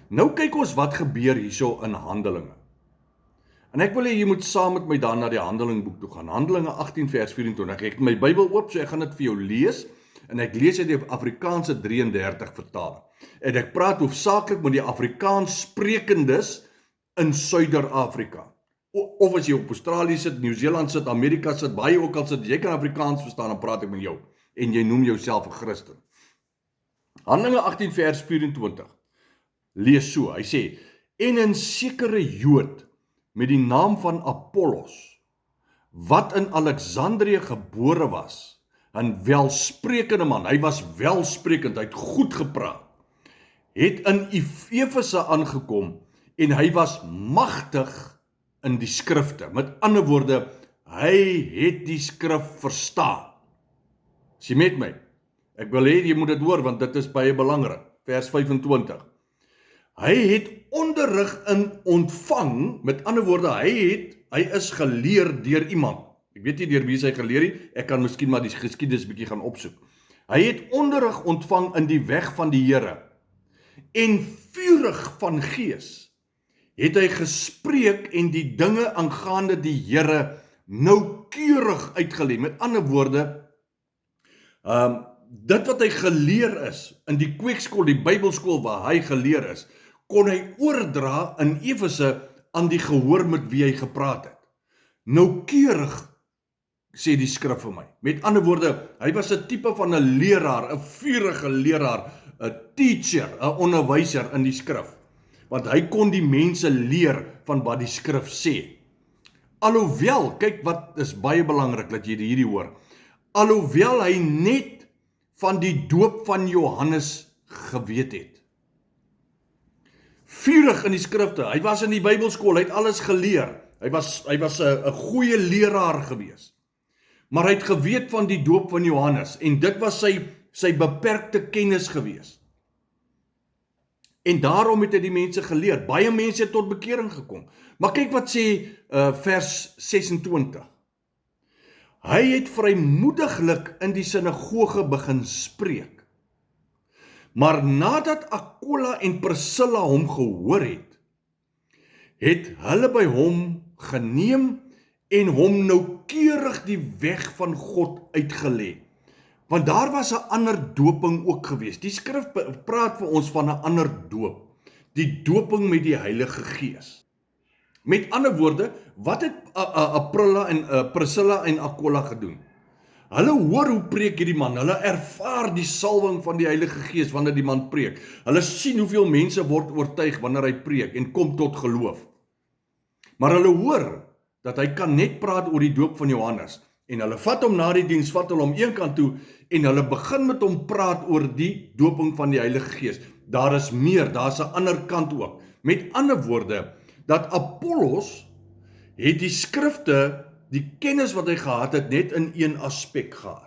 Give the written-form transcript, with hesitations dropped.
Nou kyk ons wat gebeur hierso in Handelinge. En ek wil hê jy moet saam met my dan na die Handelingboek toe gaan. Handelinge 18 vers 24. Ek het my Bybel oop, so ek gaan dit vir jou lees. En ek lees uit die Afrikaanse 33 vertaling. En ek praat hoofsaaklik met die Afrikaans sprekendes in Suider-Afrika. Of as jy op Australië sit, Nieu-Seeland sit, Amerika sit, baie ook al sit, jy kan Afrikaans verstaan, dan praat ek met jou. En jy noem jouself 'n Christen. Handelinge 18 vers 24. Lees so, hy sê, en 'n sekere Jood met die naam van Apollos, wat in Alexandrië gebore was, 'n welsprekende man, hy was welsprekend, hy het goed gepraat, het in Efese aangekom, en hy was magtig in die skrifte. Met ander woorde, hy het die skrif verstaan. Is jy met my? Ek wil hê jy moet dit hoor, want dit is baie belangrik. Vers 25. Hy het onderrig in ontvang, met ander woorde, hy is geleer deur iemand. Ek weet nie deur wie hy geleer het, ek kan miskien maar die geskiedenis bietjie gaan opsoek. Hy het onderrig ontvang in die weg van die Here, en vurig van gees het hy gespreek en die dinge aangaande die Here noukeurig uitgelê. Met ander woorde, dit wat hy geleer is in die kweekskool, die Bybelskool waar hy geleer is, kon hy oordra in Efese aan die gehoor met wie hy gepraat het. Noukeurig, sê die skrif vir my. Met ander woorde, hy was 'n tipe van 'n leraar, 'n vurige leraar, 'n teacher, 'n onderwyser in die skrif. Want hy kon die mense leer van wat die skrif sê. Alhoewel, kyk wat is baie belangrik dat jy hierdie hoor. Alhoewel hy net van die doop van Johannes geweet het. Vurig in die skrifte, hy was in die Bybelskool, hy het alles geleer. Hy was 'n goeie leraar gewees. Maar hy het geweet van die doop van Johannes, en dit was sy beperkte kennis gewees. En daarom het hy die mense geleer. Baie mense het tot bekering gekom. Maar kyk wat sê vers 26. Hy het vrymoediglik in die sinagoge begin spreek. Maar nadat Aquila en Priscilla hom gehoor het hulle by hom geneem en hom noukeurig die weg van God uitgelê. Want daar was 'n ander doping ook gewees. Die skrif praat vir ons van 'n ander doop. Die doping met die Heilige Gees. Met ander woorde, wat het Priscilla en Aquila gedoen? Hulle hoor hoe preek hierdie man, hulle ervaar die salwing van die Heilige Gees wanneer die man preek. Hulle sien hoeveel mense word oortuig wanneer hy preek en kom tot geloof. Maar hulle hoor dat hy kan net praat oor die doop van Johannes. En hulle vat hom na die diens, vat hulle hom een kant toe, en hulle begin met hom praat oor die doping van die Heilige Gees. Daar is meer, daar is 'n ander kant ook. Met ander woorde, dat Apollos het die skrifte, die kennis wat hy gehad het, net in een aspek gehad.